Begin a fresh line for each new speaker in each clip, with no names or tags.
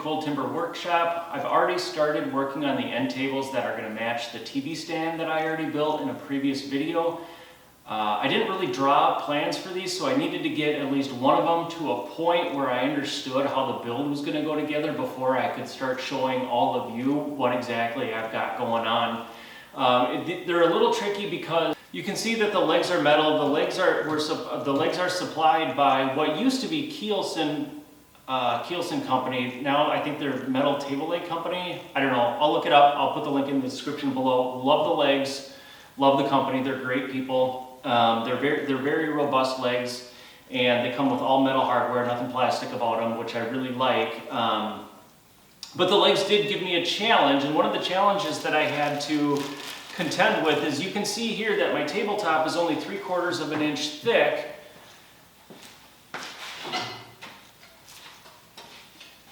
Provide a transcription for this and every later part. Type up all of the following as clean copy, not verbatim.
Cold Timber Workshop. I've already started working on the end tables that are going to match the TV stand that I already built in a previous video. I didn't really draw plans for these, so I needed to get at least one of them to a point where I understood how the build was going to go together before I could start showing all of you what exactly I've got going on. They're a little tricky because you can see that the legs are metal. The legs are supplied by what used to be Kielsen Company. Now I think they're Metal Table Leg Company. I don't know. I'll look it up. I'll put the link in the description below. Love the legs. Love the company. They're great people. They're very robust legs, and they come with all metal hardware, nothing plastic about them, which I really like. But the legs did give me a challenge, and one of the challenges that I had to contend with is you can see here that my tabletop is only 3/4 of an inch thick.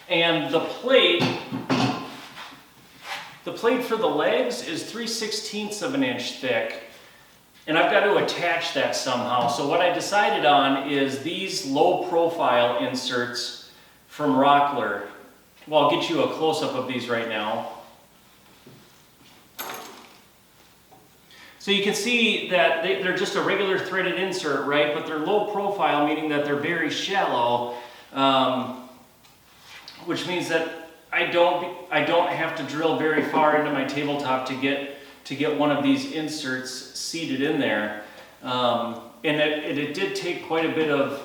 And the plate for the legs is 3/16 of an inch thick. And I've got to attach that somehow. So what I decided on is these low profile inserts from Rockler. Well, I'll get you a close-up of these right now. So you can see that they're just a regular threaded insert, right? But they're low profile, meaning that they're very shallow, which means that I don't have to drill very far into my tabletop to get one of these inserts seated in there. And it did take quite a bit of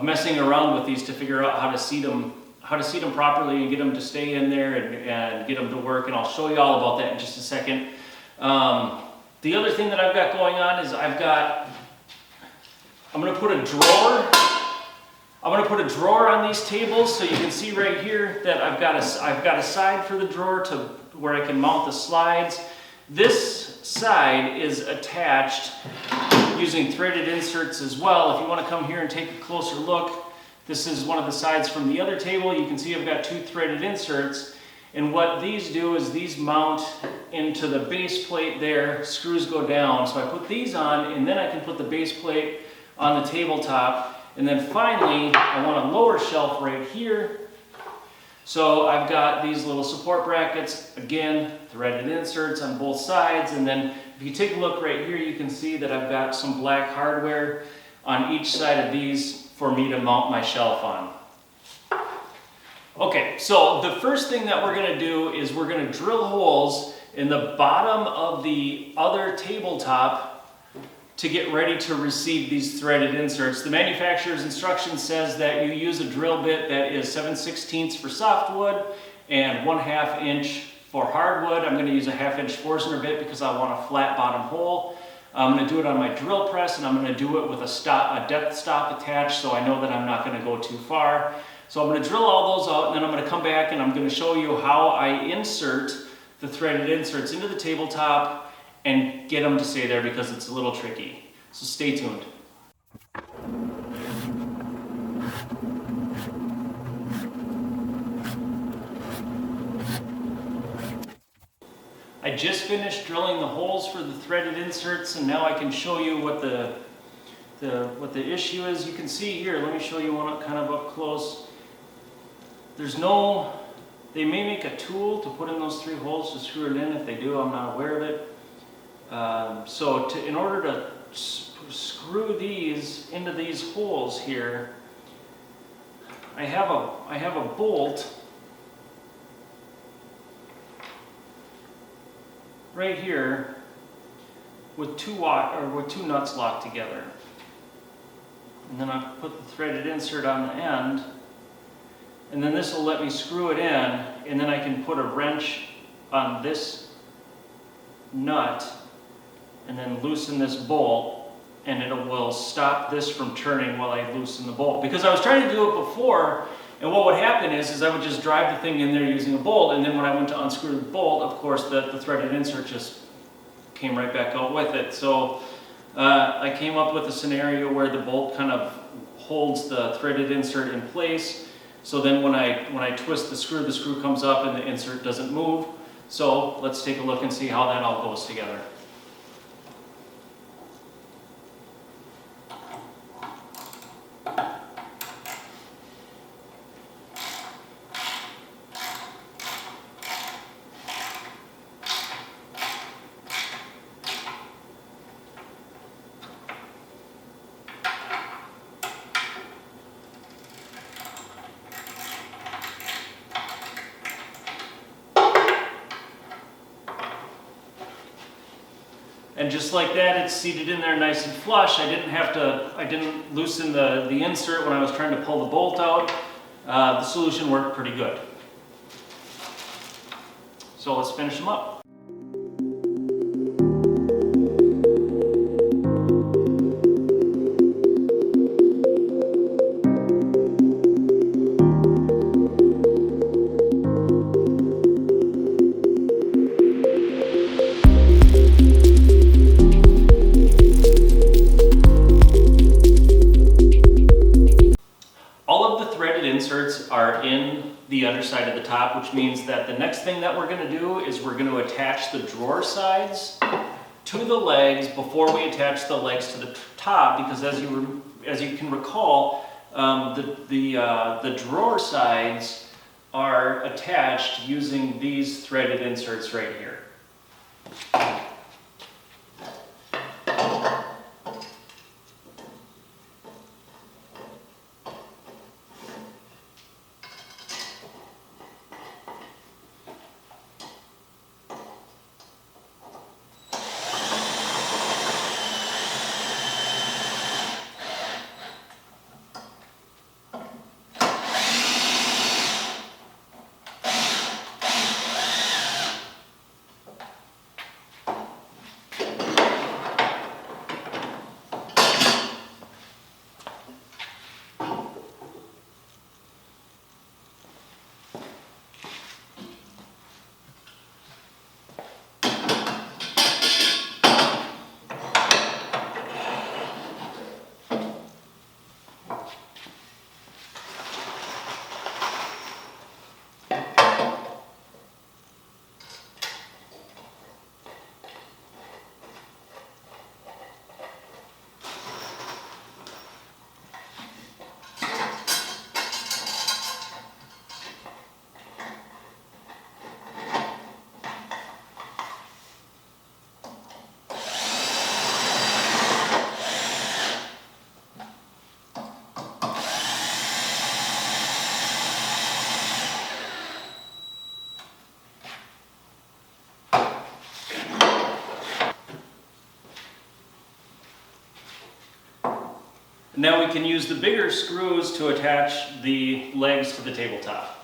messing around with these to figure out how to seat them properly and get them to stay in there and get them to work. And I'll show you all about that in just a second. The other thing that I've got going on is I'm going to put a drawer on these tables, so you can see right here that I've got a side for the drawer to where I can mount the slides. This side is attached using threaded inserts as well. If you want to come here and take a closer look, this is one of the sides from the other table. You can see I've got 2 threaded inserts. And what these do is these mount into the base plate there, screws go down. So I put these on, and then I can put the base plate on the tabletop. And then finally, I want a lower shelf right here. So I've got these little support brackets, again, threaded inserts on both sides. And then if you take a look right here, you can see that I've got some black hardware on each side of these for me to mount my shelf on. Okay, so the first thing that we're going to do is we're going to drill holes in the bottom of the other tabletop to get ready to receive these threaded inserts. The manufacturer's instruction says that you use a drill bit that is 7/16 for softwood and 1/2 inch for hardwood. I'm going to use a 1/2 inch Forstner bit because I want a flat bottom hole. I'm going to do it on my drill press, and I'm going to do it with a depth stop attached, so I know that I'm not going to go too far. So I'm going to drill all those out, and then I'm going to come back and I'm going to show you how I insert the threaded inserts into the tabletop and get them to stay there because it's a little tricky. So stay tuned. I just finished drilling the holes for the threaded inserts, and now I can show you what the issue is. You can see here, let me show you one kind of up close. They may make a tool to put in those 3 holes to screw it in. If they do, I'm not aware of it. In order to screw these into these holes here, I have a bolt right here with 2 nuts locked together. And then I put the threaded insert on the end, and then this will let me screw it in, and then I can put a wrench on this nut and then loosen this bolt, and it will stop this from turning while I loosen the bolt. Because I was trying to do it before, and what would happen is I would just drive the thing in there using a bolt, and then when I went to unscrew the bolt, of course the threaded insert just came right back out with it. So I came up with a scenario where the bolt kind of holds the threaded insert in place. So then when I twist the screw comes up and the insert doesn't move. So let's take a look and see how that all goes together. And just like that, it's seated in there nice and flush. I didn't loosen the insert when I was trying to pull the bolt out. The solution worked pretty good. So let's finish them up. Inserts are in the underside of the top, which means that the next thing that we're going to do is we're going to attach the drawer sides to the legs before we attach the legs to the top, because as you can recall, the drawer sides are attached using these threaded inserts right here. Now we can use the bigger screws to attach the legs to the tabletop.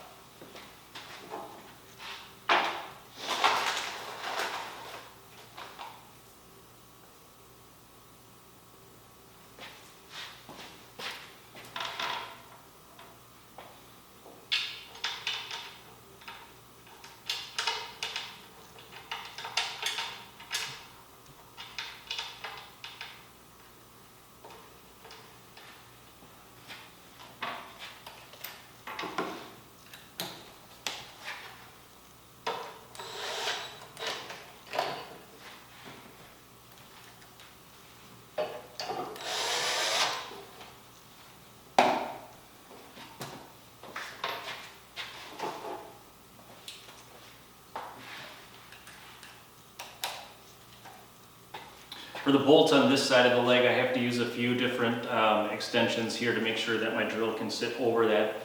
For the bolts on this side of the leg, I have to use a few different extensions here to make sure that my drill can sit over that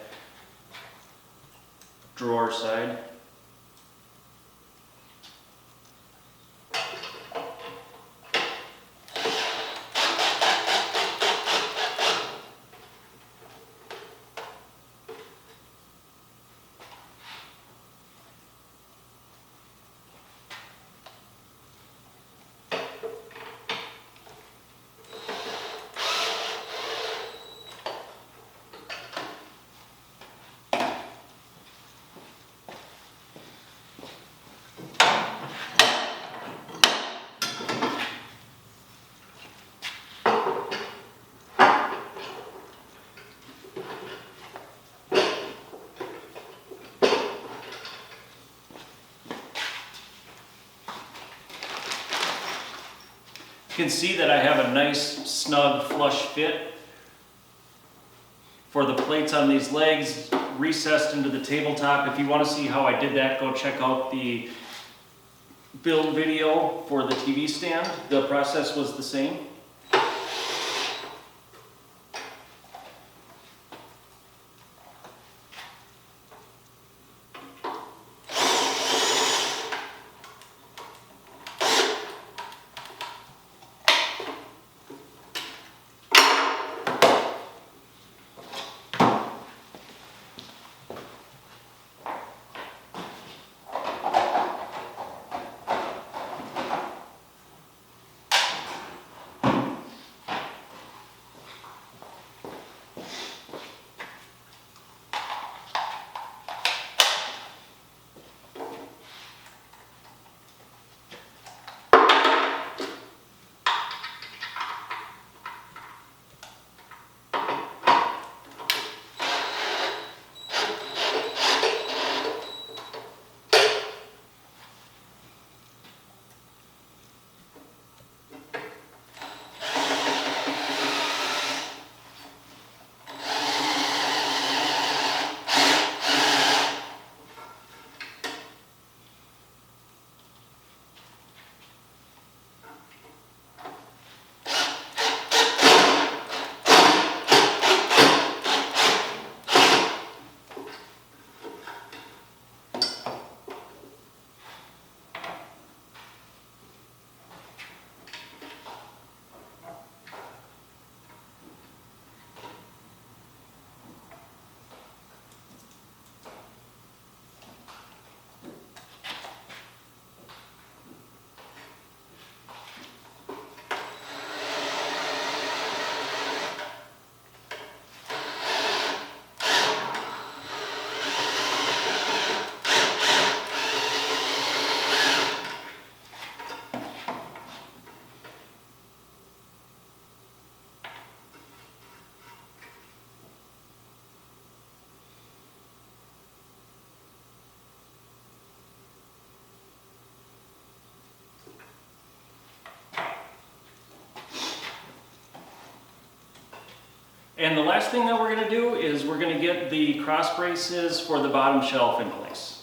drawer side. You can see that I have a nice, snug, flush fit for the plates on these legs, recessed into the tabletop. If you want to see how I did that, go check out the build video for the TV stand. The process was the same. And the last thing that we're going to do is we're going to get the cross braces for the bottom shelf in place.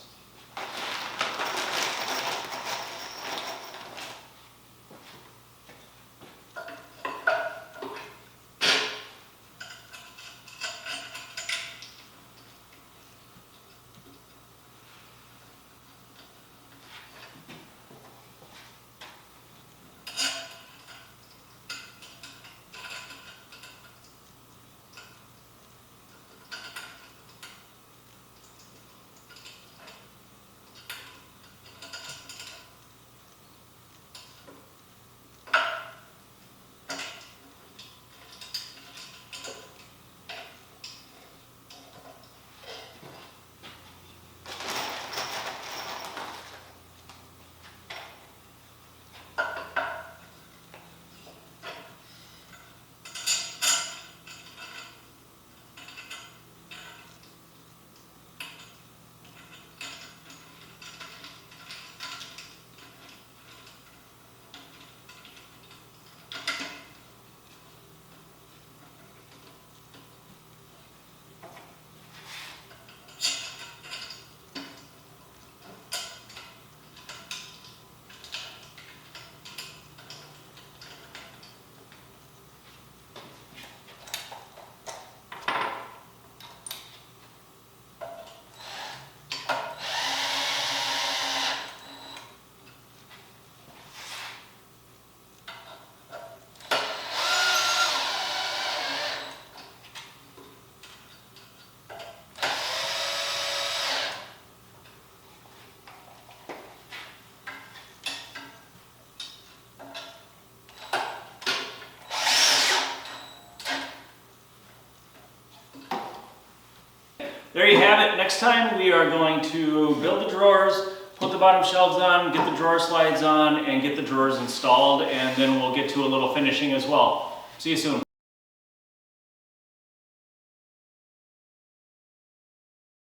There you have it. Next time we are going to build the drawers, put the bottom shelves on, get the drawer slides on, and get the drawers installed, and then we'll get to a little finishing as well. See you soon.